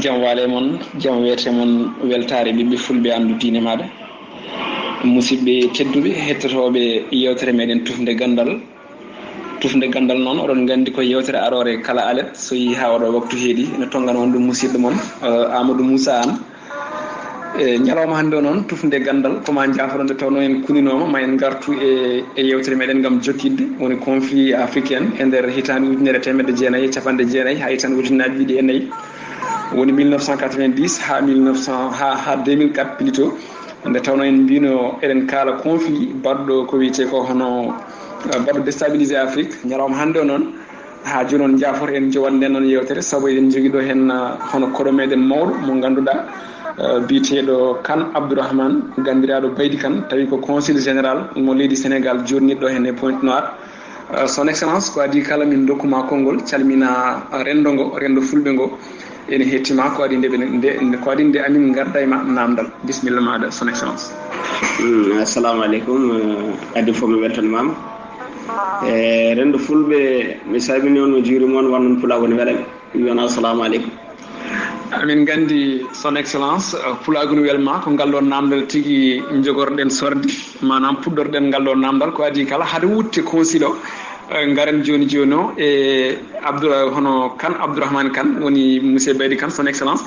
jam waale mon jam wiyete mon weltare ɓiɓɓe fulɓe andu diine maɗa musidɓe tedduɓe hettotoɓe yewtere meɗen tufde gandal noon oɗon gandi ko yewtere arore kala alet so yi ha oɗo waktu heeɗi ene tongan on ɗum musidɗo moon Amadou Moussa Anne ñalawma hannde o noon tufde gandal koma jaforo nde tawno en kuninoma ma en gartu e yewtere meɗen gam jokkidde woni conflit africaine e nder hitande 1990 ha hitande ujunnaje ɗiɗi e nayyi woni 1990 ha 2004 plutôt nde tawno en mbino eɗen kaala conflit baɗɗo ko wiyete ko hono baɗɗo déstabilisé Afrique ñalawma hannde o noon ha joni on jafoto en jowan nden noon yewtere saabu eɗen jogui ɗo hen hono koɗo meɗen mawɗo mo ganduɗa biteɗo Kane Abdourahmane gandiraɗo Baydi Kane tawi ko conseil général mo leydi Sénégal joniɗo hen e Pointe Noire son excellence ko adi kala min dokkuma konngol calmina rendo fulɓe ngo ene hettima ko adi nde amin garda e namdal bisimilla maɗa son excellence. Assalamu aleykum adi fof mi weltanimama e rendo fulɓe mi salmini on mi juurima on wannon pulago ne weɗami mi wiyona assalamu aleykum. amin gandi son excellence pulago no welma ko ngal ɗon namdal tigui jogorɗen sorde manam puɗɗorɗen ngal ɗon namdal ko adi kala haade wutte consil o garen joni o e hono Kane Abdourahmane Kane woni monsieur Baydi Kane son excellence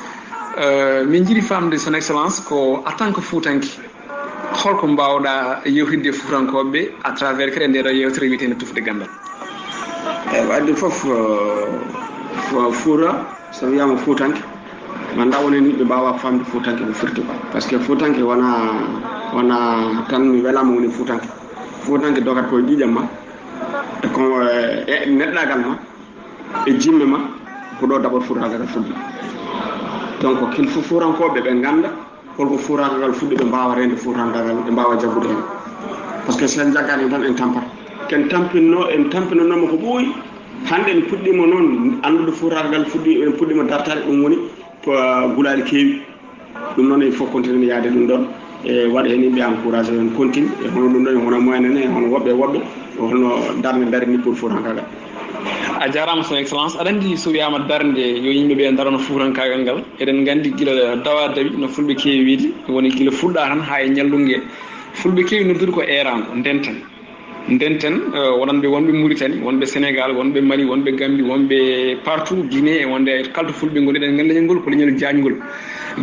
min jiiɗi famde son excellence ko en tant que Foutanki holko mbawɗa yewtidde Foutankoɓe à travers kadi ndeɗo yewtere wiyetende tufde gandal. wadde foof Fouta so wiyama Foutanke ganda wonen yimɓe mbawa famde Foutanke no firti ba par ce que Foutanke wona tan mi welama woni Foutanke dogat koye ƴiƴam ma ko neɗɗagal ma e jimme ma ko ɗo d'abord Foutangal fuɗɗi donc kil fof Foutankoɓe ɓe ganda holko Foutangal fuɗɗi ɓe mbawa rende Foutangal ɓe mbawa jaggude hen par ce que sen jaggani tan en tampat ken tampinanoma ko ɓooyi hande en puɗɗima noon andude Foutangal fuɗɗi en puɗɗima dartade ɗum woni gulaɗi keewi ɗum noon il faut continuer yaade ɗum ɗon e waɗa hen yimɓe encouragé en continue e hono ɗum ɗon hono moyen en hono woɓɓe hono darde darini pour Foutankagal. a jarama son excellence aɗa andi so wiyama darde yo yimɓeɓe darano Foutankagal ngal eɗen gandi guila dawa dawi no fulɓe keewi wiide woni guila fulɗa tan ha e ñallungue fulɓe keewi noddude ko erango ndenten wonanɓe wonɓe Mauritanie wonɓe Sénégal wonɓe Mali wonɓe Gambie wonɓe partout Guinée e wonde kalto fulɓe goni ɗen gandi leñol ngol ko leñol jañgol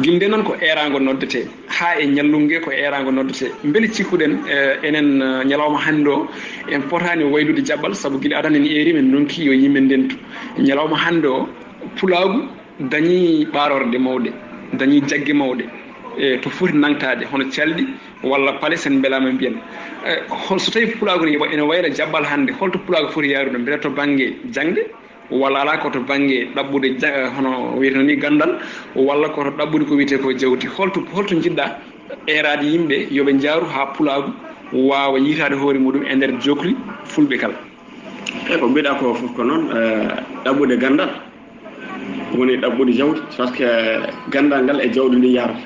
guilde noon ko erango noddete ha e ñallungue ko erango noddete beele cikkuɗen enen ñalawma hannde o en potani waylude jaɓɓal saabu guila adan en eeri men donki yo yimɓe ndentu ñalawma hannde o pulagu dañi ɓarorde mawɗe dañi jaggue mawɗe e to foti nangtade hono calɗi walla paale sen beelama mbiyen so tawi pulago ene wayra jaɓɓal hannde holto pulago foti yarude beele to banggue jangde walla ala koto banggue ɗaɓɓude hono wiyeteno ni gandal walla koto ɗaɓɓude ko wiyete ko jawdi holto jiɗɗa erade yimɓe yooɓe jaaru ha pulago wawa yitade hoore muɗum e nder jokli fulɓe kala. ko mbiɗa ko foof ko noon ɗaɓɓude gandal woni ɗaɓɓude jawdi par ce que gandal ngal e jawdi ndi yarata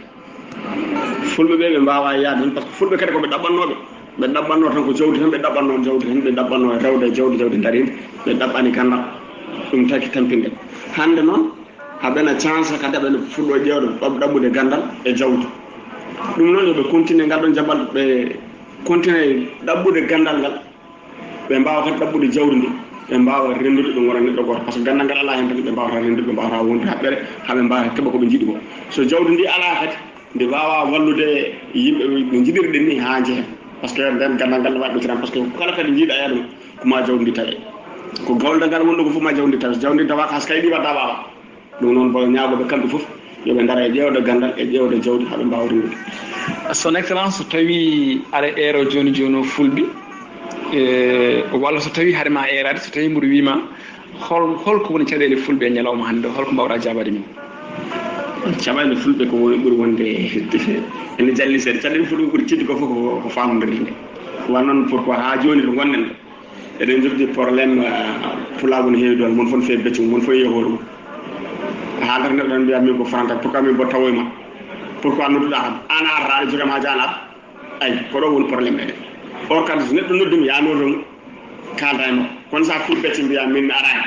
fulɓe ɓe mbawa yaade tan par ce que fulɓe kadi koɓe ɗaɓɓannoɓe ɓe ɗaɓɓanno tan ko jawdi tan ɓe ɗaɓɓanno jawdi tan ɓe ɗaɓɓanno rewde jawdi darinde ɓe ɗaɓɓani gandal ɗum taki tampinɗen hande noon haɓena chance kadi aɓene fuɗɗo ƴewde ɗaɓɓude gandal e jawdi ɗum noon yoɓe continue ngal ɗon jaɓal ɓe continue ɗaɓɓude gandal ngal ɓe mbawa kadi ɗaɓɓude jawdi ndi ɓe mbawa rendude ɗum wona neɗɗo goto par ce que gandal ngal ala hen tan ɓe mbawata rendude ɓe mbawata wonde haɓɓere haɓe mbawa keeɓa koɓe jiiɗi ko so jawdi ndi ala kadi nde wawa wallude yimɓe ɓe jiɗirɗen ni ha jeehen par ce que nden gandal ngal waɗ ɗum par ce que kala kadi jiiɗa yaade ɗum koma jawdi ndi tawe ko gawlda ngal wonɗo ko fof ma jawdi taw jawdi tawa has kay ɗi wadda wawa ɗum noon bo ñaagoɓe kamɓe fof yoɓe dara e ƴewde gandal e ƴewde jawdi haɓe mbawa rendude. son excellence so tawi aɗa eero joni o fulɓe walla so tawi haade ma erade so tawi mboɗo wima holko woni caɗele fulɓe e ñalawma hannde holko mbawɗa jabade min. caɓale fulɓe ko woni ɓuuri wonde ene jalli seeɗa caɗele fulɓe ɓuuri cidde ko fof ko famodire wan noon pourquoi ha joni to gonɗen ɗo eɗen jogui probléme pulago no heewi ɗon mon fof no fewi beccu mon fof yeehi hoore mum haaldata neɗɗo tan mbiya min ko franta pourquoi min mbo tawoye ma pourquoi nodduɗa kam an arata aɗa jogama ha janata ayi ko ɗo woni probléme meɗen or kadi so neɗɗo noddumi yanoto kalda e makko kono sa fuɗ becce mbiya min arani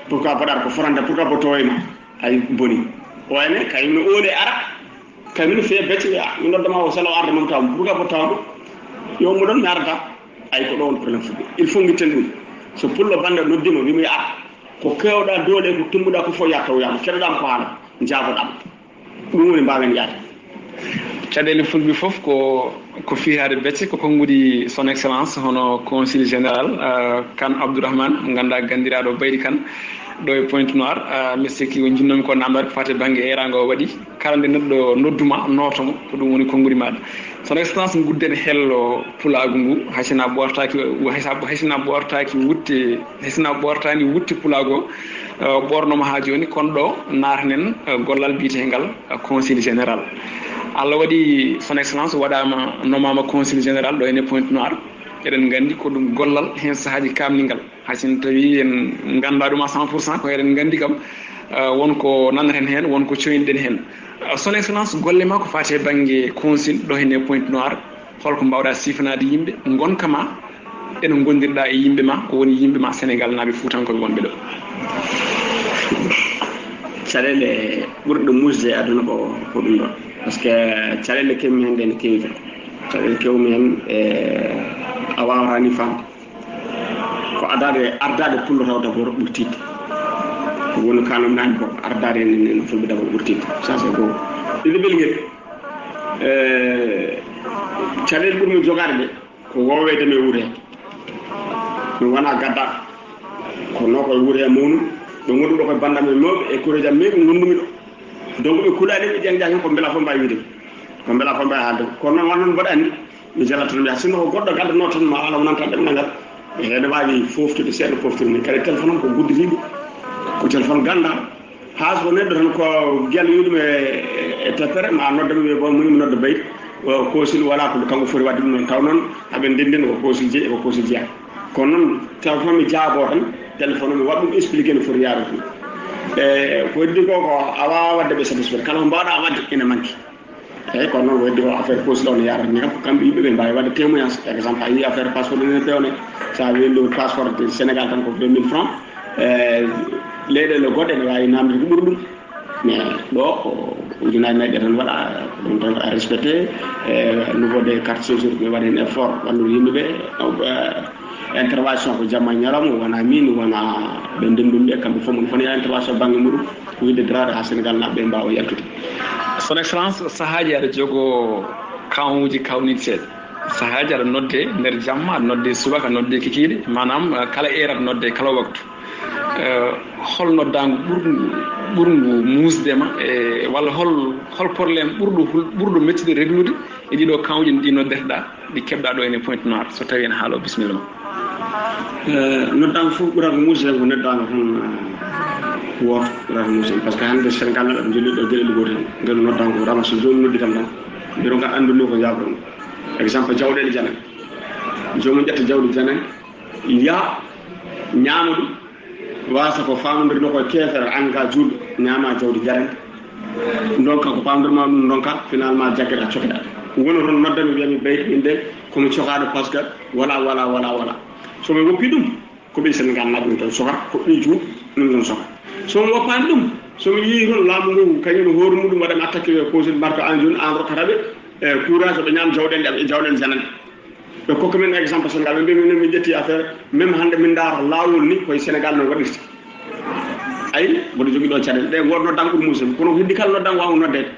pourquoi mbaɗata ko franta pourquoi mbo tawoye ma ay boni wayne kayno oole ara kamin fe becce mi noddama o sala arde mom tam buga ko tawdo yo mo don mi arda ay ko don problème fu il faut ngiten dum so pullo bande noddimo wi mi ko kewda dole ko tummuda ko fo yattaw yam kedam ko hala jabodam dum woni mbawen yaade caɗele fulɓe fof ko fiyaade becce ko konngudi son excellence hono conseil général kane abdourahmane mo ganduɗa gandiraɗo baydi kane ɗo e Pointe Noire mi sikki ko jinnomi ko namdade ko fate banggue erango o waɗi kala nde neɗɗo nodduma notomo ko ɗum woni konngudi maɗa son excellence gudden hello pulagu ngu haysina ɓortani wutte pulagu o ɓornoma ha joni kono ɗo natanen gollal biyetegal conseil général Allah waɗi son excellence waɗama nomama conseil général ɗo ene Pointe Noire eɗen gandi ko ɗum gollal hen sahaji kamningal haysin tawi en ganda ɗum à 100% ko eɗen gandi kam wonko nandaten hen wonko coyniɗen hen son excellence golle ma ko fate banggue conseil ɗo henne Pointe Noire holko mbawɗa sifanade yimɓe gonkama ene gondirɗa e yimɓe ma ko woni yimɓe ma Sénégal naaɓe fuutankoɓe wonɓe ɗo caɗele ɓurɗo musde aduna ko ɗum ɗon par ce que caɗele kewmi hen nde ne kewi tan caɗele kewmi hen a wawani famde ko ardade pullo taw d'abord ɓurtidde ko woni kanom nani ko ardade no fulɓe d'abord ɓurtidde ça c'est goo ɗiɗo ɓelguel caɗele ɓurmi jogade ɗe ko wowedeme e wuuro he mi wona gaddaɗo kono koye wuuro he mawnu ɓe gonduɗo koye bandam e mawɓe e kureji am ɓe gondumi ɗo donc ɓe kuulani ɓe ƴen hen ko beela fo mbawi wiide ko beela fo mbawi haalde kono noon wonnon mbaɗa anndi mi jalatono mbiya sinno ko goɗɗo gaddano tan ma ala wonanta ɗemɗal ngal ene wawi foftude seeɗa poftude ni kadi téléphone am ko gudditiɗo ko téléphone ganda ha so neɗɗo tan ko guel yuɗum e teppere ma noddami wiye bon muni mi nodda bayt koosil wala ko kanko foti wadde ɗum noon taw noon haɓe ndendin ko koosil jeeyi ko koosil jeeya kono noon téléphone mi jaabo tan téléphone mi waɗ ɗum expliqué no foti yarude ɗum ko heddi ko a wawa wadde ɓe satisfaire kala ko mbawɗa wadde ene manque eyyi kono noon heddi ko affaire koosil o ne yarani kam kamɓe yimɓe ɓe mbawi wadde témoignage par exemple a yi affaire passeport ene pewne sa wendi passeport de Sénégal tan ko 2000 francs leyɗele goɗɗe ne wawi namde ko ɓuuri ɗum mais ɗo ko ujunaji nayyi ɗe tan waɗa ɗum tan waɗa respecté niveau des carte séjour ɓe waɗi hen effort wallude yimɓeɓe intervention ko jamma ñalawma wona min wona ɓe ndendum ɓe kamɓe fof mon foni intervention banggue muɗum wiide daraade ha Sénégal naɓe mbawa yaltude son excellence sahaji aɗa jogo kawuji kawnide seeɗa sahaji aɗa nodde nder jamma aɗa nodde subaka nodde kikiɗe manam kala heure aɗa nodde kala waktu hol noddago ɓurgu musdema e walla hol probléme ɓurɗo mettude réglude e ɗiɗo kawji ɗi noddeteɗa ɗi keɓɗa ɗo ene Pointe Noire so tawi en haalo bisimilla ma noddago fof ɓurata musde ko neddago tan woto ɓurata musde par ce que hande Sénégal naɗa jolli ɗo gueɗel gotel ngel noddago ko rama so joni noddi kam tan mbiro ngal anduni ko jabrono exemple jawɗele janen jomum ƴetta jawdi janen ya ñaama ɗum wasa ko famodiri koye kefere anga juuɗo ñaama jawdi jarande donka ko famdirma ɗum donka finalement jaggeɗa cokeɗa wono toon noddami wiyami ɓeyt min de komi cokaɗo par ce que voilà somi woppi ɗum ko ɓi Sénégal naɓe ɗum tan soka ko ɓi juuɗ ɗum ɗon soka somi woppani ɗum somi yii toon laamu ngu kañum hoore muɗum waɗami attaqué causil mbarka en joni en rokkataɓe e courage ɓe ñaam jawɗele ɗe jawɗele janande ɓe kokka min exemple Sénégal ɓe mbi min min ƴetti affaire même hande min daara lawol ni koye Sénégal no waɗirta ayi mboɗo jogui ɗo caɗele ɗe goto noddan ɓuuri musidɓe kono heddi kala noddan wawa noddede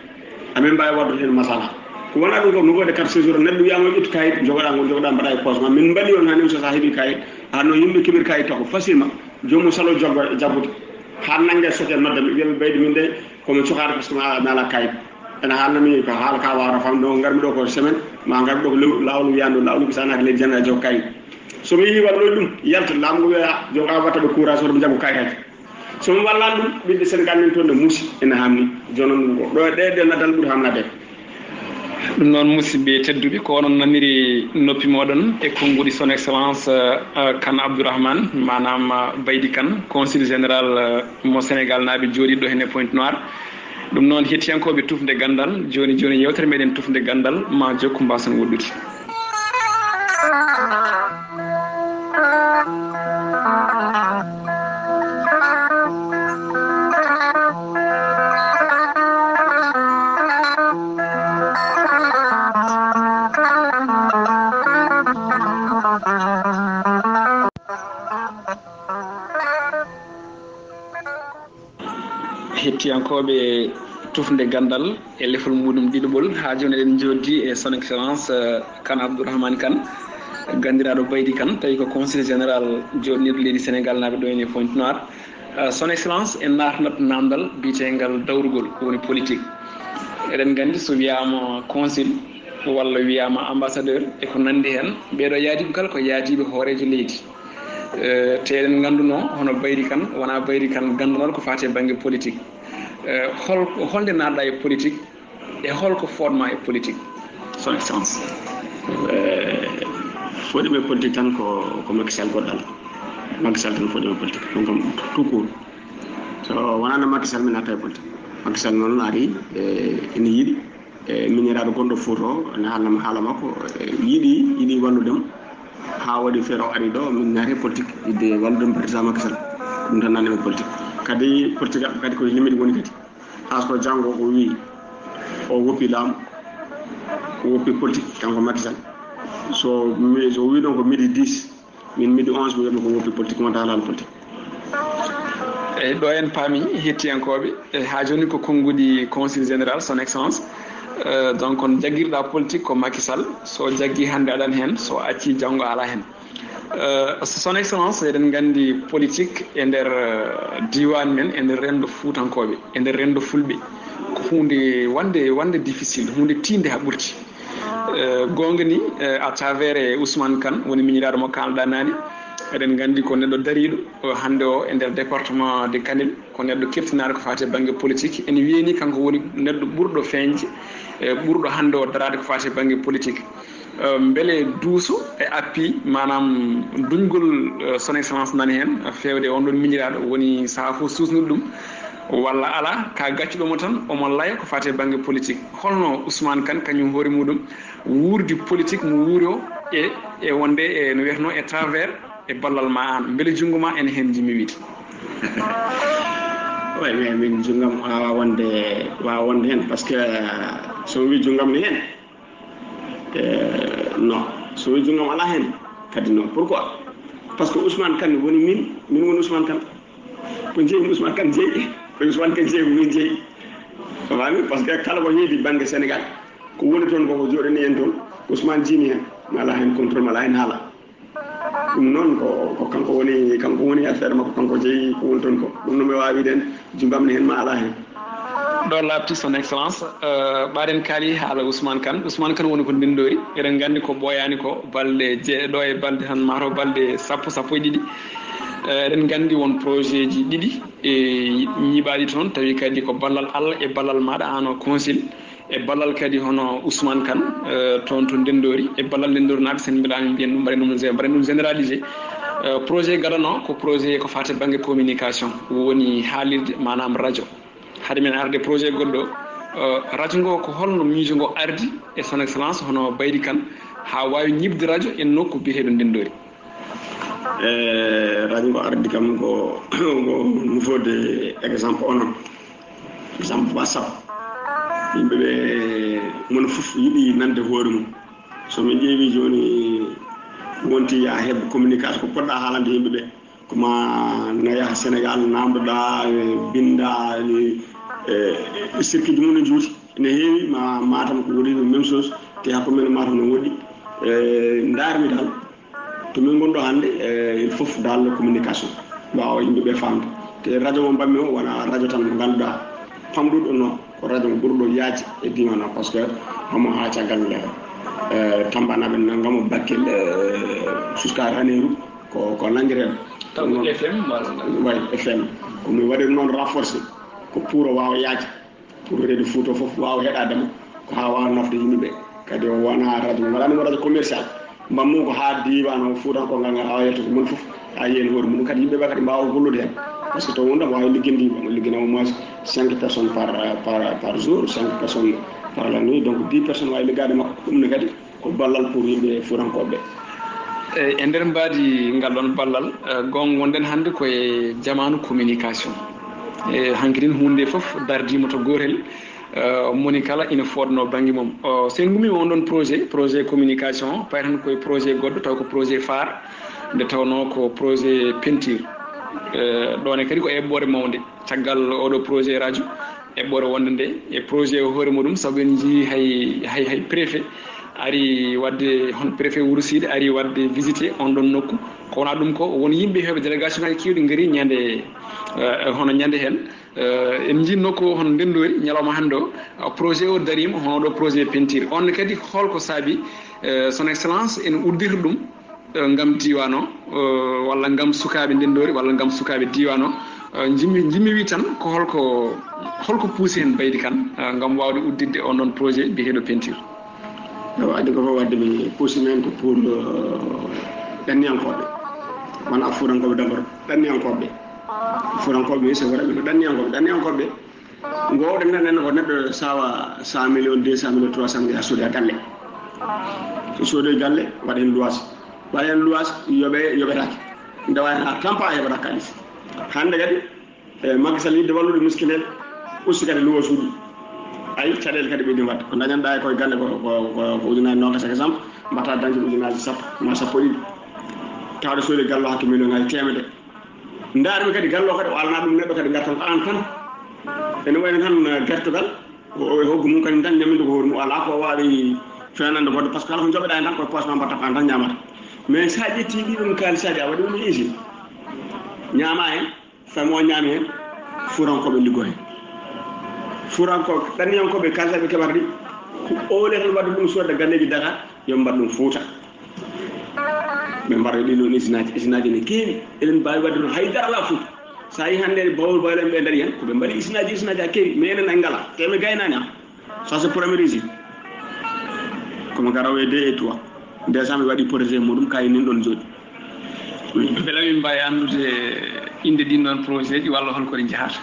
amin mbawi waddude hen masala ko wona ɗum ko nouveau de carte séjour neɗɗo wiyama ƴettu kayit jogoɗa ngol jogoɗa mbaɗa e poche ma min mbaɗi on hani so sa heeɓi kayit hanno yimɓe keeɓir kayit tako facilement jomum salo jabbude ha nanggue soke nodda mi wiyami ɓeyde min de komi cokade par ce que mi ala kayit ene haalnami ko haala ka wawata famde o garmi ɗo ko semaine ma garmi ɗo ko lawol wiyande lawol misanade leydi janna jogo kayit somi yi walloy ɗum yalta laamu ngu wiya joga watta ɓe courage oto ɓe jaggo kayitaji somi wallan ɗum ɓiɗɗe Sénégal min toon ne muusi ene hamni joni noon ɗo ɗe nadal ɓuuri hamnade ɗum noon musidɓe tedduɓe ko onon naniri noppi moɗon e konngudi son excellence kane abdourahmane manam baydi kane conseil général mo Sénégal naaɓe jooɗiɗo hen e Pointe Noire ɗum noon hettiyankoɓe tufde gandal joni yewtere meɗen tufde gandal ma jokku mbason woɗɗude hettiyankoɓe tufde gandal e lefol muɗum ɗiɗoɓol ha joni eɗen joddi e son excellence kane abdourahmane kane gandiraɗo baydi kane tawi ko conseil général joɗiniɗo leydi sénégal naɓe ɗo ene Pointe-Noire son excellence en natanat namdal biyetegal dawrugol woni politique eɗen gandi so wiyama consul walla wiyama ambassadeur eko nandi hen ɓeɗo yaadiɓe kala ko yaadiɓe hoorejo leydi te eɗen ganduno hono baydi kane wona baydi kane gandunoɗo ko fate banggue politique holde natɗa e politique e holko fondema e politique son excellence foɗime politique tan ko Macky Sall goɗɗal Macky Sall tan foɗime politique ɗum kam tout court so wonano Macky Sall mi natta e politique Macky Sall noon ari ene yiiɗi miñiraɗo gonɗo Fouta o ne haalnama haala makko yiiɗi walludem ha waɗi feere o ari ɗo min naati politique yidde walludem président Macky Sall ɗum tan nanndemi politique kadi politique aɓe kadi koye limite woni kadi haa so janngo o wi o woppi laamu o woppi politique kanko Macky Sall so wi ɗon ko midi 10 min midi 11 mi wiyaɓe ko woppi politique wonta halaala politique eyyi ɗo en paami hettiyankoɓe ha joni ko konnguɗi conseil général son excellence donc on jagguirɗa politique ko Macky Sall so jaggui hannde aɗan hen so acci janggo ala hen son excellence eɗen gandi politique e nder diwan men e nder rendo fuutankoɓe e nder rendo fulɓe ko hunde wande difficile hunde tinde ha ɓurti gonga ni à travers Ousmane Kane woni miñiraɗo mo kalɗa nani eɗen gandi ko neɗɗo dariɗo hande o e nder département de Kanel ko neɗɗo keftinaɗo ko fate banggue politique ene wiyeni kanko woni neɗɗo ɓurɗo feñde ɓurɗo hande o darade ko fate banggue politique beele duuso e appui manam duñgol son excellence nani hen fewde on ɗon miñiraɗo woni saaha fof susnude ɗum walla ala ka gaccuɗomo tan omo laya ko fate banggue politique holno Ousmane Kane kañum hoore muɗum wuurdi politique mo wuuri o e wonde e no wiyeteno e travers e ballal ma an beele jungo ma ene hen jimmi wiide way mais min jungam wawa wonde hen par ce que so wi jungam ni hen non so wi jungam ala hen kadi non pourquoi parce que Ousmane Kane woni min woni Ousmane Kane ko jeeyi Ousmane Kane jeeyi ko Ousmane Kane jeeyi min jeeyi fami par ce que kala ko heedi banggue Sénégal ko woni toon koko joɗani en toon Ousmane jini hen mi ala hen contrôle mi ala hen haala ɗum noon ko kanko woni affaire makko kanko jeeyi ko woni toon ko ɗum no mi wawi wiiden jungam ne hen ma ala hen ɗo labti son excellence ɓaɗen kaali haala Ousmane Kane woni ko ndendori eɗen gandi ko ɓooyani ko balɗe jeeɗo e balɗe tan mato balɗe sappo e ɗiɗi eɗen gandi won projet ji ɗiɗi e ñiɓaɗi toon tawi kadi ko ballal Allah e ballal maɗa an consul e ballal kadi hono Ousmane Kane toon to ndendori e ballal ndendori naɓe sen mbiɗami mbiyen ɗum mbaɗen ɗum généralisé projet gaɗano ko projet ko fate banggue communication woni haalirde manam radio haade men arde projet goɗɗo radio ngo ko holno miijo ngo ardi e son excellence hono Baydi Kane ha wawi ñibde radio en nokku biyeteɗo ndendori radio ngo ardi kam ko nufode exemple onon exemple WhatsApp yimɓeɓe mono fof yiiɗi nande hoore mum somi ƴeewi joni wonti ya heɓ communication ko poɗɗa haalande yimɓeɓe koma no yaha Sénégal namdoɗa binda circuit ji mum no juuti ne heewi matam ko woni même chose te hakko men matam no woɗɗi darmi dal to min gonɗo hannde il faut dal communication wawa yimɓeɓe famde te radio mo mbammi o wona radio tan mo ganduɗa famɗuɗo noon ko radio mo ɓurɗo yaaji e diwan o par ce que homo ha caggal tambanaɓe nangamo bakkel jusqu'à raneru ko nanguireɓe way FM komi waɗi noon renforcé ko pour o wawa yaaji pour reedi Fouta foof wawa heɗadema ko ha wawa nafde yimɓeɓe kadi o wona radio mo waɗanimo radio commercial mbammu ko ha diwan o Foutankogal ngal awa yetto ko mon foof ha yeeni hoore mum kadi yimɓeɓe kadi mbawa gollude hen par ce que to wondam wawi ligginde yimɓe mo liggina au moins 5 personnes par jour 5 personnes par la nuit donc 10 personnes wawi liggade makko ɗum ne kadi ko ballal pour yimɓe Foutankoɓe e nder mbaadi ngal ɗon ballal gon wonɗen hannde koye jamanu communication e hankkadin hunde fof dardima to gotel moni kala ina fodno banggue mum so en gumima on ɗon projet communication pay tan koye projet goɗɗo taw ko projet phare nde tawno ko projet peinture ɗone kadi ko eɓɓore mawde caggal oɗo projet radio eɓɓore wonde nde e projet o hoore muɗum saabu en jii hay préfet ari wadde hon préfet Wourosside ari wadde visité on ɗon nokku ko wona ɗum ko won yimɓe heɓe délégation ngaji kewɗi gaari ñande hono ñande hen en jinno ko hono ndendori ñalawma hande o projet o darima hono ɗo projet peinture on kadi holko saabi son excellence en uddirta ɗum ngam diwan o walla ngam sukaɓe ndendori walla ngam sukaɓe diwan o jimmi wi tan ko holko poussé en Baydy Kane ngam wawde uddirde on ɗon projet biyeteɗo peinture wadde ko fof wadde mi poussé men ko pour ɗanniyankoɓe wona fuurankoɓe d' abord ɗanniyankoɓe fuurankoɓe so waɗa ɓe ɗanniyankoɓe gowɗen nenen ko neɗɗo sawa 100 millions 200 millions 300 millions a soodi a galle so soodi galle waɗen luwas yoɓetake dawa hen ha tampa heɓata kalis hande kadi Macky Sall yidde wallude miskineɓe usti kadi luwo suuɗi ayi caɗele kadi ɓeydi wadde ko dañanɗa e koye galle ko ujunaji nogas exemple mbatta dañde ujunaji sappo ma sappo ɗiɗi tawde soodi gallo hakke million ngaji temedere daarimi kadi gallo kadi o alana ɗum neɗɗo kadi gartan an tan ene wayno tan gertogal o hoggu mum kadi tan ñaminde ko hoore mum ala ko wawi fenande godde par ce que kala ko joɓeɗa hen tan koye poche ma mbatta ko an tan ñamata mais sa ƴetti ɗiɗon kalisaji a waɗi ɗum usine ñama hen famo ñaami hen fuurankoɓe liggo hen fuurankoɓe ɗanniyankoɓe kalisaɓe keɓata ɗi ko ole tan wadde ɗum sodde galleji Dakar yo mbaɗ ɗum Fouta ɓe mbaɗa ɗin ɗon usine aji ne keewi eɗen mbawi wadde ɗum haydara ala Fouta sa yi hande Bawol en ɓe daari hen koɓe mbaɗi usine aji ha keewi mais enen en ngala te mi gaynani am ça c'est première usine komo garaw e 2 et 3 déjà mi waɗi projet muɗum kayi nin ɗon jooɗi beela min mbawi andude inde ɗin ɗon projet ji walla holkoɗe jahata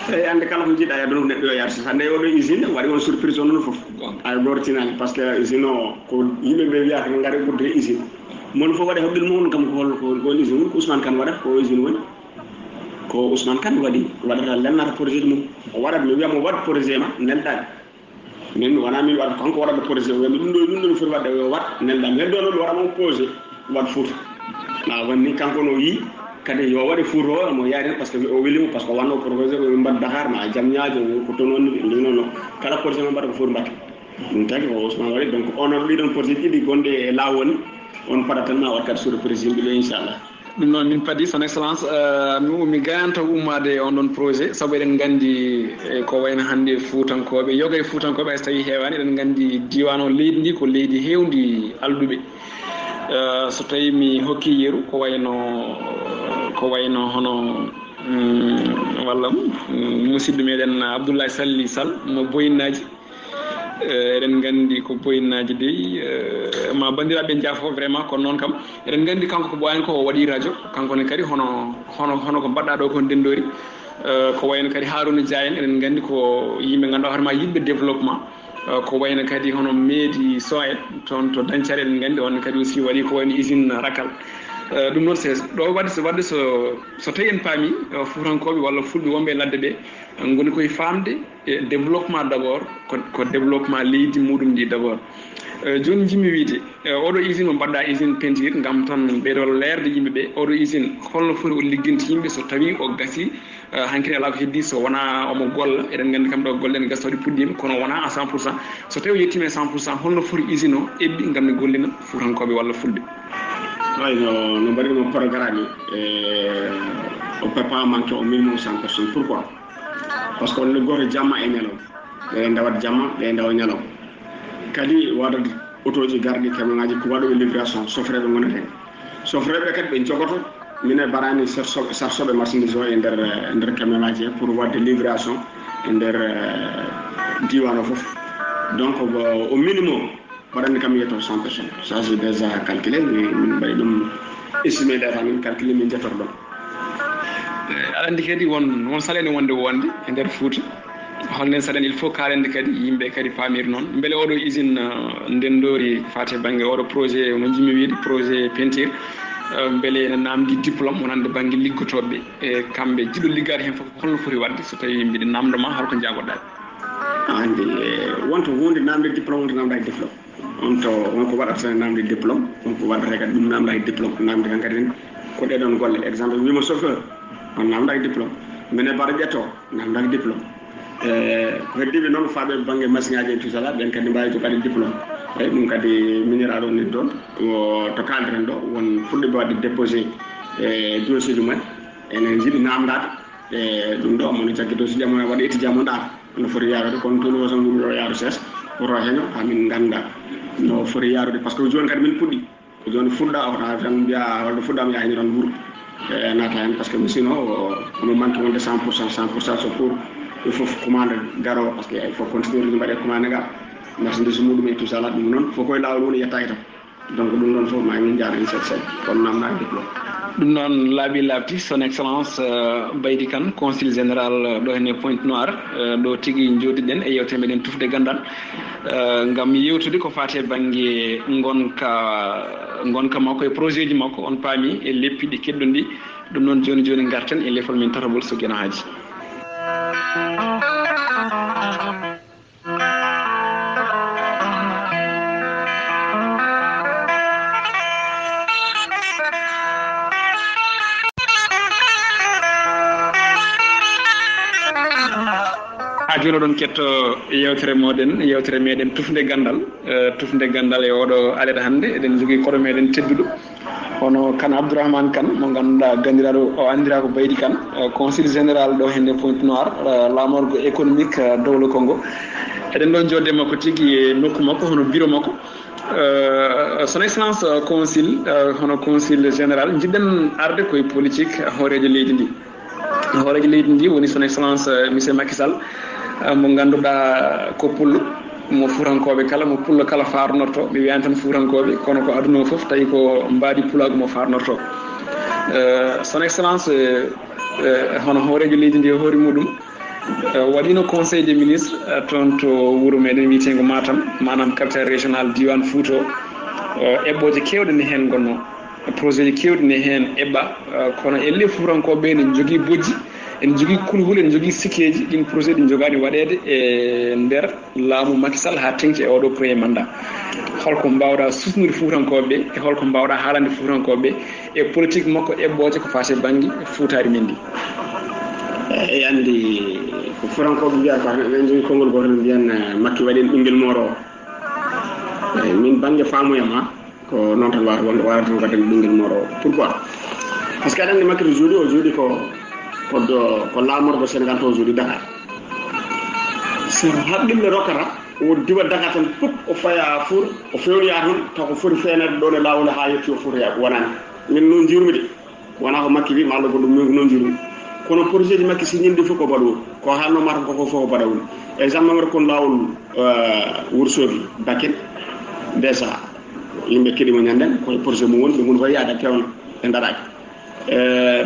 eyyi ande kala ko jiiɗa yaade ɗum neɗɗo yo yarsi hande oɗo usine waɗi on surprise on noon foof ay gortinani par ce que usine o ko yimɓeɓe wiyata no gaari ɓurde usine mono fof waɗi hoɓɓel mum kam ko usine woni ko Ousmane Kane waɗata ko usine woni ko Ousmane Kane waɗata lennata projet mum o waɗat mi wiyama waɗ projet ma nelɗani min wona min waɗa kanko waɗata projet o wiyami ɗum ɗo foti wadde yo wat nelɗami heddo noon waɗamo projet wat Fouta ma wanni kanko no yi kadi yo waɗe Fouta o mo yaari par ce que o welimo par ce que wanno projet o mbaɗ Dakar ma jamñaji ko toon on noon kala projet mo mbaɗa ko foti mbatta ɗum tagi ko Ousmane waɗi donc onon ɗiɗon projet ɗiɗi gonɗe e lawol ni on paɗa tan ma wat kadi surprise yimɓeɓe inchallah ɗum noon min paadi son excellence mi gayanta ummade on ɗon projet saabu eɗen gandi ko wayno hannde fuutankoɓe yoga e fuutankoɓe hay so tawi heewani eɗen gandi diwan o leydi ndi ko leydi hewndi alduɓe so tawi mi hokki yeeru ko wayno hono walla musidɗo meɗen Abdoulaye Salli Sall mo boyinnaji eɗen gandi ko boyinnaji dey ma bandiraɓe jaafo vraiment kono noon kam eɗen gandi kanko ko ɓoyani ko o waɗi radio kankone kadi hono ko mbaɗɗa ɗo ko ndendori ko wayno kadi Harouna Dia en eɗen gandi ko yimɓe ganduɗa hoorema yimɓe développement ko wayno kadi hono meedi Soed toon to Dancare eɗen gandi on kadi aussi waɗi ko wayno usine Rakal ɗum noon c'est ɗo wadde so tawi en paami fuutankoɓe walla fulɓe wonɓe ladde ɓe goni koye famde e développement d' abord ko développement leydi muɗum ndi d' abord joni jimmi wiide oɗo usine mo mbaɗɗa usine peinture gam tan ɓeydo leerde yimɓeɓe oɗo usine holno foti o ligginta yimɓe so tawi o gasi hankkadi ala ko heddi so wona omo golla eɗen gandi kam ɗo golle ne gasa waɗi puɗɗima kono wona à 100% so tawi o yettima e 100% holno foti usine o eɓɓi gam ne gollina fuutankoɓe walla fulɓe wayno no mbaɗino programme o peut pas manquer au minimum 100 personnes pourquoi par ce que onne goto jamma e ñalawma ɗe ndawat jamma ɗe ndawa ñalawma kadi waɗat autoji garɗi camion ko waɗoɓe livration sofreɓe gonata hen sofreɓe kadi ɓe jogoto mine barani sarsoɓe marchandise o e nder camion aji he pour wadde livration e nder diwan o foof donc au minimum waɗande kam yetto 100 personnes ça c'est déjà calculé min mbaɗi ɗum estimé data min calculé min jetor ɗon aɗa andi kadi won salene wonde e nder Fouta holnden saɗen il faut kalende kadi yimɓe kadi pamir noon beele oɗo usine ndendori fate banggue oɗo projet no jimmi wiide projet peinture beele ene namdi diplôme wonande banggue liggotoɓe e kamɓe jiɗo liggade hen foof holno foti wadde so tawi mbiɗe namdoma holko jagoɗa andi wonto hunde namde diplôme wonto namdaki diplôme on to on ko waɗata namde diplôme on ko waɗata kadi ɗum namda e diplôme namde kan kadi ko ɗeɗon golle exemple wima chauffeur on namda e diplôme mine mbaɗa ƴetto namda e diplôme ko heddiɓe noon faaɓe banggue machine aji e tout cela ɓen kadi mbawi jogade diplôme eyyi ɗum kadi miniraɗo nin toon to kaldiren ɗo won fulɓe wadde déposé e dossier ji mumen enen jiiɗi namdade e ɗum ɗo mono jaggue dossier jamumen waɗa étudiant mo ɗaata no foti yarude kono toon wosan ɗum ɗo yaaru sees woto heño hamin ganda no foti yarude par ce que joni kadi min puɗɗi joni fuɗɗa ota tan mbiya walla fuɗɗama yaha tan wuuro e naata hen par ce que mi sino omo manque wonde 100% so pour il faut commande garo parce que il faut continuer de mbaɗe commande ga marchandise muɗum e tout ça la ɗum noon fof koye lawol woni yettaki tan donc ɗum ɗon fof ma min jaara hen seeɗa kono namdaki diplôme ɗum noon laaɓi laabti son excellence Baydy Kane consul général ɗo henne Pointe Noire ɗo tigui jooɗiɗen e yewtere meɗen tufde gandal ngam yewtude ko fate banggue gonka makko e projet ji makko on paami e leppiɗi keddondi ɗum noon joni garten e lefol min tatabol so guena haaji joni oɗon ketto yewtere meɗen tufde gandal e oɗo alede hannde eɗen jogui koɗo meɗen tedduɗo hono Kane Abdourahmane Kane mo ganduɗa gandiraɗo o andira ko Baydy Kane consul général ɗo henne Pointe Noire lamorgo économique dowlo Congo eɗen ɗon jodde makko tigui e nokku makko hono bureau makko son excellence consul hono consul général jiɗɗen arde koye politique hoorejo leydi ndi woni son excellence monsieur Macky Sall mo ganduɗa ko pullo mo fuurankoɓe kala mo pullo kala farnorto ɓe wiyani tan fuurankoɓe kono ko aduna o foof tawi ko mbaadi pulago mo farnorto son excellence hono hoorejo leydi ndi e hoore muɗum waɗino conseil des ministres toon to wuuro meɗen wiyetego Matam manam capitale régional diwan Fouta eɓɓoje kewɗe ne hen gonno projet ji kewɗi ne hen eɓɓa kono elle fuurankoɓe ne jogui bojji en jogui kulhule en jogui sikkeji ɗin projet ɗi jogani waɗede e nder laamu Macky Sall ha tengti e oɗo premier mandat holko mbawɗa susnude fuutankoɓe e holko mbawɗa haalande fuutankoɓe e politique makko eɓɓoje ko fate banggue fuutari men ndi e andi ko fuutankoɓe mbiyata ko eɗen jogui konngol goto mbiyan Macky waɗen ɓinguel moro min banggue famuyama ko noon tan wata tan waɗen ɓinguel moro pourquoi par ce que aɗa andi Macky to jooɗi ko lamorɗo Sénégal to jooɗi Dakar so haqqille rokkata o diwa Dakar tan fof o faya Four o fewnoya toon taw ko foti fenede ɗon e lawol ha yetti o fotoya wonani min noon jirmi de wona ko Macky wi ma Allah goɗɗum min ko noon jirmi kono projet ji Macky si ñinde fof ko baɗo ko haalno mata koko fof ko baɗa woni exemple mamata kon lawol Wourossogui Bakel déjà yimɓe keɗima ñanden koye projet mum woni ɓe goni koye yaada pewna ɓe daɗaki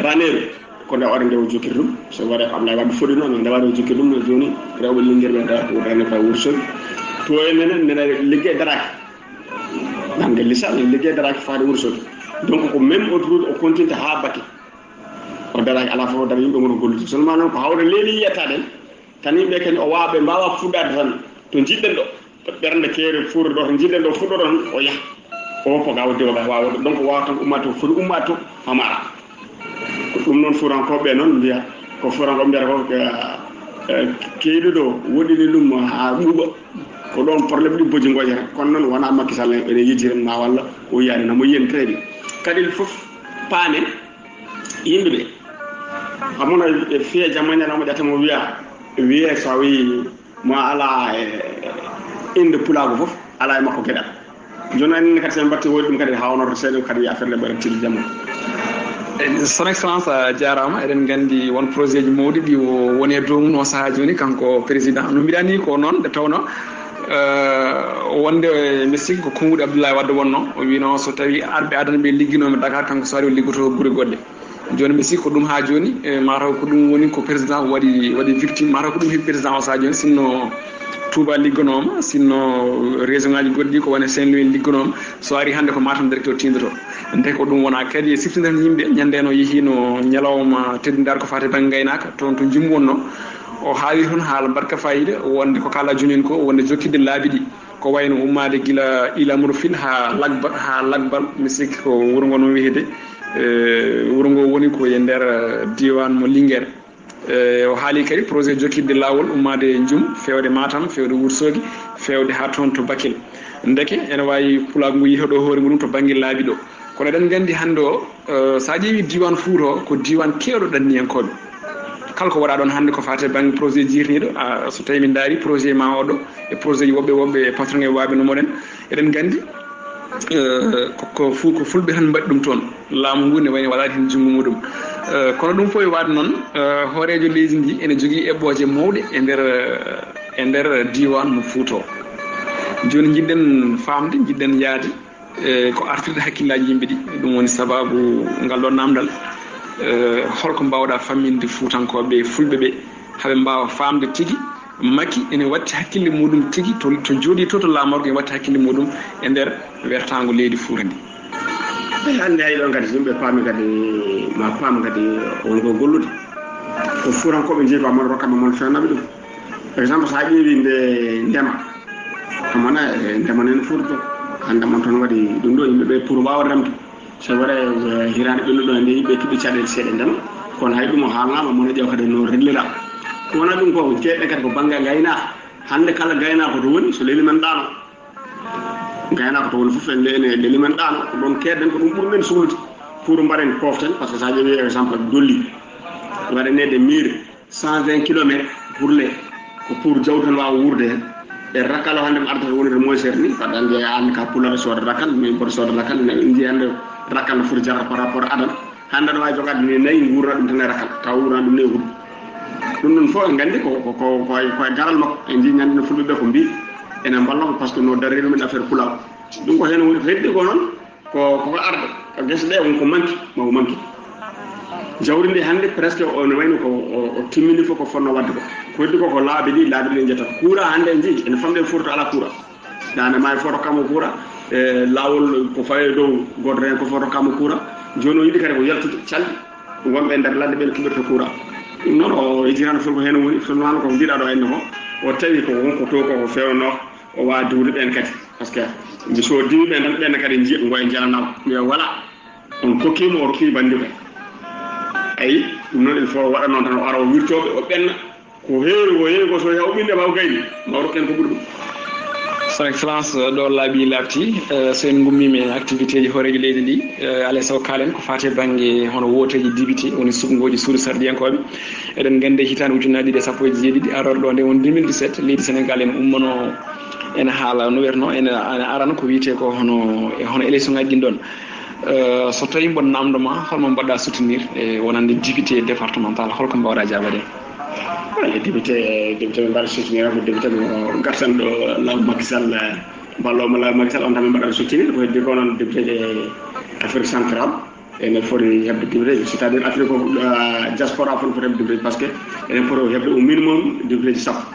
Ranérou ko nde waɗa nde o jokkiri ɗum so waɗa ko Abdoulaye Wade foɗi noon nde waɗa o jokkiri ɗum joni rewɓe Linguére ɓe dane koye Wourossogui to enen nene ligguey daraki nande lissal ne ligguey daraki faade Wourossogui donc ko même autoroute o continue ha Bakel o daraki ala fof dara yimɓe gono gollude seulement noon ko hawre leeli yettaɗen tan yimɓe kadi o wawa ɓe mbawa fuɗɗade tan to jiɗɗen ɗo ɓernde keere fuurde ɗo to jiɗɗen ɗo fuɗɗo ɗon o yaha o woppa gawa dewa ɓe wawa donc wawa tan ummade to foti ummade to famara ɗum noon fuurankoɓe noon mbiya ko fuurankoɓe mbiyata ko keyɗuɗo woɗɗini ɗum ha ɓuuɓa ko ɗon probléme ɗi boji gojata kono noon wona Macky Sall ene yidiren ma walla o yiyani namo yiyen très bien kadi il foof paamen yimɓeɓe hamono e fiye jammañanamo ƴattamo wiye so wi mo ala inde pulago foof ala e makko gueɗal joni annene kadi sen mbatti woɗi ɗum kadi hawnoto seeɗa kadi affaire le ɓeɗa tilde jamma son excellence a jarama eɗen gandi won projet ji mawɗi ɗi woni e dow mum o saaha joni kanko président no mbiɗa ni ko noon nde tawno wonde mi sikki ko Konguɗo Abdoulaye Wade wonno o wino so tawi arɓe adana ɓe ligginomi Dakar kanko so ari o liggoto guure goɗɗe joni mi sikki ko ɗum ha joni mataw ko ɗum woni ko président waɗi victime mataw ko ɗum heeɓi président o saaha joni sinno Touba ligganoma sinno région ngaji goɗɗi ko wone Saint-Louis ligganoma so ari hande ko Matam directeur tindoto nde ko ɗum wona kadi e siftindata yimɓe ñandeno yehino ñalawma teddidar ko fate banggue gaynaka toon to jummu wonno o haali toon haala barka fayida wonde ko kala joni en ko wonde jokkidde laabi ɗi ko wayno ummade gila ilamru fin ha lagbal mi sikki ko wuro ngo no wiyede wuro ngo woni ko e nder diwan mo Linguére o haali kadi projet jokkidde lawol ummade Ndioum fewde Matam fewde Wourossogui fewde ha toon to Bakel ndeke ene wawi pulago ngu yiiha ɗo hoore muɗum to banggue laabi ɗo kono eɗen gandi hande o sa ƴeewi diwan Fouta o ko diwan kewɗo ɗanniyankoɓe kala ko waɗa ɗon hande ko fate banggue projet jirniɗo so tawi min daari projet ma oɗo e projet ji woɓɓe patron e waɓe no moɗen eɗen gandi ko fulɓe tan mbaɗi ɗum toon laamu ngu ne wayno waɗade hen junngo muɗum kono ɗum fof e waade noon hoorejo leydi ndi ene jogui eɓɓoje mawɗe e nder diwan mo Fouta o joni jiɗɗen famde jiɗɗen yaade ko artirde hakkillaji yimɓe ɗi ɗum woni sababu ngal ɗo namdal holko mbawɗa famminde Fuutankoɓe fulɓe ɓe haaɓe mbawa famde tigui Macky ene watti hakkille muɗum tigui to jooɗi to laamorgo ene watti hakkille muɗum e nder wertago leydi Fouta ndi hande hay ɗon kadi yimɓe paami kadi ma paam kadi wonko gollude ko Fuutankoɓe jeeyi ko amon rokkaɓe mon fewnaɓe ɗum par exemple so a ƴeewi nde ndema amana ndema nen Fouta to hande mon toon waɗi ɗum ɗo yimɓeɓe pour mbawa remde so vrai hirande ɓennuɗo nde yimɓe kiɓɓi caɗele seeɗa ndema kono hay ɗum o haalnama mone ƴeew kadi no rellira wona ɗum ko jeeɗɗe kadi ko banggue gaynaka hande kala gaynako to woni so leeli men ɗano gaynako to woni foof en leeli men ɗano ko ɗon keɗɗen ko ɗum ɓurmen sohlude pour mbaɗen poften par ce que sa ƴeewi exemple dolli waɗanede mire 120 kilométres pour le ko pour jawtan wawa wurde hen e rakkal o hande mi ardata wonide moins cher ni paɗa andi hande ka pullata sooda rakkal min mboɗo sooda rakkal jii hande rakkal no foti jarata par rapport adan hande aɗa wawi jogade ni nayyi gurna ɗum tan e rakkal taw wurna ɗum ne huɗo ɗum ɗon fof en gandi koye garal makko en jii ñande no fulɓe ɓe ko mbi ene mballako par ce que no dariri men affaire pulaw ɗum ko hen woni ko heddi ko noon koko arde ko guese ɗe wonko manki mako manki jawdi ndi hande presque ono wayno o timmini fof ko fonno wadde ko heddi ko laabi ɗi ɗi jettata kuura hande en jii ene famɗe Fouta ala kuura dane ma foto kamo kuura lawol ko fawe dow goto hen ko foto kamo kuura joni o yiɗi kadi ko yaltude calɗi wonɓe nder ladde ɓen kiɓirta kuura ɗum noon o yitirano fol ko hen woni sonano ko mbiɗa ɗo enne ko o tawi ko wonko to ko fewno o wawa diwde ɓen kadi par ce que mi so diwi ɓen tan ɓenne kadi jiiya ngoye jelanama mi voilà on kokkima o rokki bandiko ayi ɗum noon il faut waɗa noon tan o ara o wirtoɓe o ɓenna ko heewi ko so yawɓinde maw gayni ma rokken ko ɓuuri ɗum son excellence ɗo laaɓi laaɓti so en gummima e activité ji hooreji leydi ndi alay sago kaalen ko fate banggue hono woteji dibité woni suɓgoji suudu sardiyankoɓe eɗen gandi hitande ujunnaje 2017 arore ɗo nde won 2017 leydi Sénégal en ummano ene haala no wiyeteno ene arana ko wiyete ko hono élection ngaji ɗin ɗon so tawi mboɗo namdoma holmo mbaɗɗa soutenir e wonande député départemental holko mbawɗa jabade député ɓe mbaɗa soutenir ko député mo gartan ɗo law Macky Sall ballomo law Macky Sall on tan ɓe mbaɗa soutenir ko heddi ko noon député de Afrique centrale ene foti heɓde député c' est à dire Afrique ko diaspora foti heɓde député par ce que enen foti heɓde au minimum député ji sappo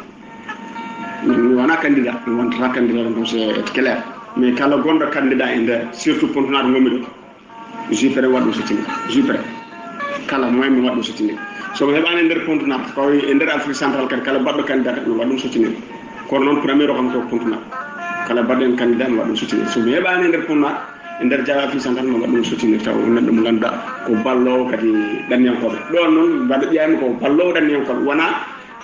mi wona candidat mi wontata candidat ɗum c' est clair mais kala gonɗo candidat e nder surtout pontunaɗo gommi ɗo jupere waɗɗum soutenir jupere kala moyen mi waɗɗum soutenir somi heɓani e nder pontunaɗo ko e nder Afrique centrale kadi kala baɗɗo candidat mi waɗɗum soutenir kono noon premier o kam ko pontunaɗo kala baɗɗo candidat mi waɗɗum soutenir somi heɓani e nder pontunaɗo e nder Diawa Afrique centrale mi waɗɗum soutenir taw neɗɗo mo ganduɗa ko ballowo kadi ɗanniyankoɓe ɗon noon mbaɗa ƴeyami ko ballowo ɗanniyankoɓe wona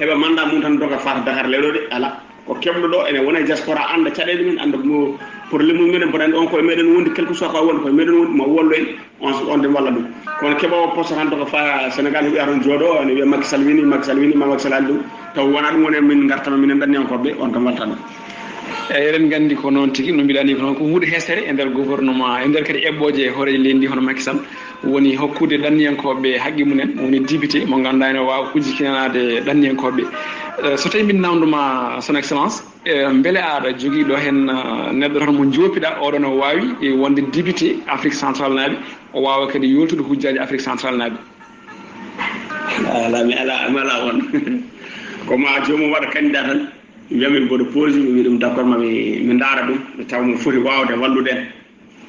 heɓa mandat mum tan doga fata Dakar leyɗo de ala ko keɓɗo ɗo ene wona diaspora anda caɗele men anda mo probléme mumen mboɗa andi on koye meɗen wondi quelque soit ko wonde koye meɗen wondi ma wollo en on de walla ɗum kono keɓowo poste tan doko fa Sénégal wiya toon jooɗo ene wiya Macky Sall wini ma Macky Sall aldi ɗum taw wona ɗum woni min gartama minen ɗanniyankoɓe on kam walta ɗum eyyi eɗen gandi ko noon tigui no mbiɗani ko noon ko huuɗo heestere e nder gouvernement e nder kadi eɓɓoje hooreji leydi ndi hono Macky Sall woni hokkude ɗanniyankoɓe haqqi mumen woni député mo ganduɗa ene wawa hujjikinanade ɗanniyankoɓe so tawi min namdoma son excellence beele aɗa jogui ɗo hen neɗɗo tan mo joppiɗa oɗon o wawi wonde député Afrique centrale naaɓe o wawa kadi yoltude hujjaji Afrique centrale naaɓe ala mi ala won kono jomum waɗa candidat tan wiyamin mboɗo pose mi wi ɗum d' accord mami daara ɗum mi taw mo foti wawde wallude en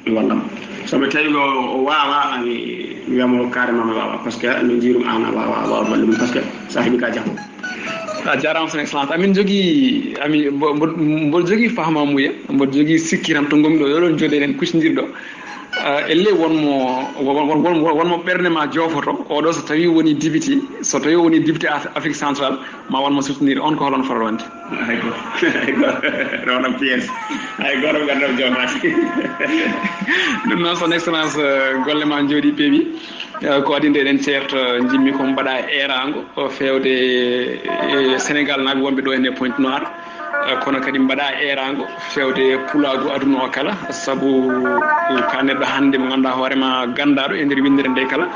mi wallamo somi tawi o wawa mi wiyamo carrément mi wawa par ce que no jiirum an a wawa wallude ɗum par ce que sa heeɓi ka jam a jarama son excellence amin jogui ami mboɗo jogui fahmamuya mboɗo jogui sikkiram to gomi ɗo yoɗon joɗeɗen kuccidirɗo elle wonmo ɓerde ma jofoto oɗo so tawi woni député so tawi woni député Afrique centrale ma wonmo soutenir on ko holon fotata wonde hay goto rewɗam pièce hay goto gandam jofati ɗum noon son excellence golle ma jooɗi peewi ko adi ndeɗen ceerto jimmi ko mbaɗa erago fewde Sénégal naaɓe wonɓe ɗo henne Pointe Noire kono kadi mbaɗa erago fewde pulagu aduna o kala saabu ka neɗɗo hande mo ganduɗa hoorema gandaɗo e nder windere nde kala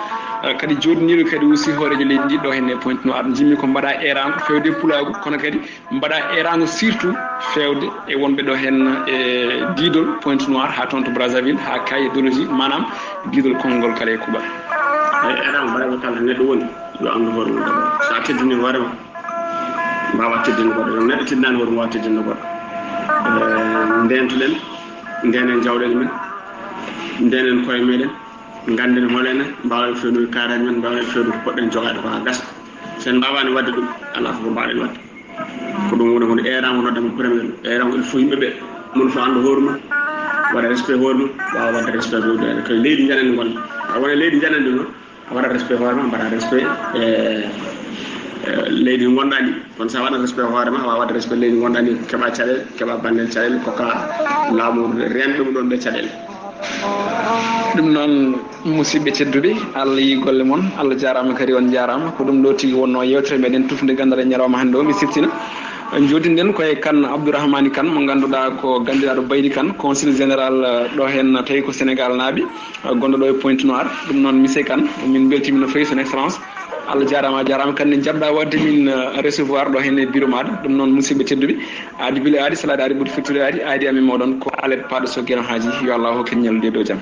kadi joɗiniɗo kadi aussi hoorejo leydi ndi ɗo henne Pointe Noire jimmi ko mbaɗa erago fewde pulagu kono kadi mbaɗa erago surtout fewde e wonɓe ɗo hen e diidol Pointe Noire ha toon to Brazzaville ha kayidologie manam diidol konngol kala e kuuɓa erago mbaɗa kala neɗɗo woni yo andu hoore mum d'abord sa teddini hoorema mbawa teddinde goɗɗo neɗɗo teddinani hoore mum wawa teddinde goɗɗo ndentoɗen ndenen jawɗele men ndenen koye meɗen ganden holene mbawen fewnude kaaraji men mbawen fewnude ko poɗɗen jogade ko ha gasa sen mbawani wadde ɗum ala fofo mbawɗen wadde ko ɗum woni hono eramo noddama premier eramo il faut yimɓeɓe mun fo anda hoore mum waɗa respect hoore mum wawa wadde respect hoore ko leydi janandi gonɗa a wona leydi janandi noon a waɗa respect hoore ma mbaɗa respect leydi gonɗa ndi kono sa waɗa respect hoore ma a wawa wadde respect leydi gonɗa ndi keeɓa caɗele keeɓa bandel caɗele kokka laamu rende ɗum ɗon ɓe caɗele ɗum noon musidɓe tedduɓe Allah yi golle moon Allah jarama kadi on jarama ko ɗum ɗo tigui wonno yewtere meɗen tufde gandal e ñalawma hande o mi siftina joddiɗen koye Kane Abdourahmani Kane mo ganduɗa ko gandiraɗo Baydi Kane consul général ɗo hen tawi ko Sénégal naaɓe gonɗo ɗo e Pointe Noire ɗum noon monsieur Kane min beltimi no fewi son excellence Allah jarama kanne jabɗa wadde min recevoir ɗo hen e bureau maɗa ɗum noon musidɓe tedduɓe aadi bile aadi salade aadi ɓuuri firtude aadi aadi amin moɗon ko alet paɗo so gueɗon haaji yo Allah hokken ñallude dow jaam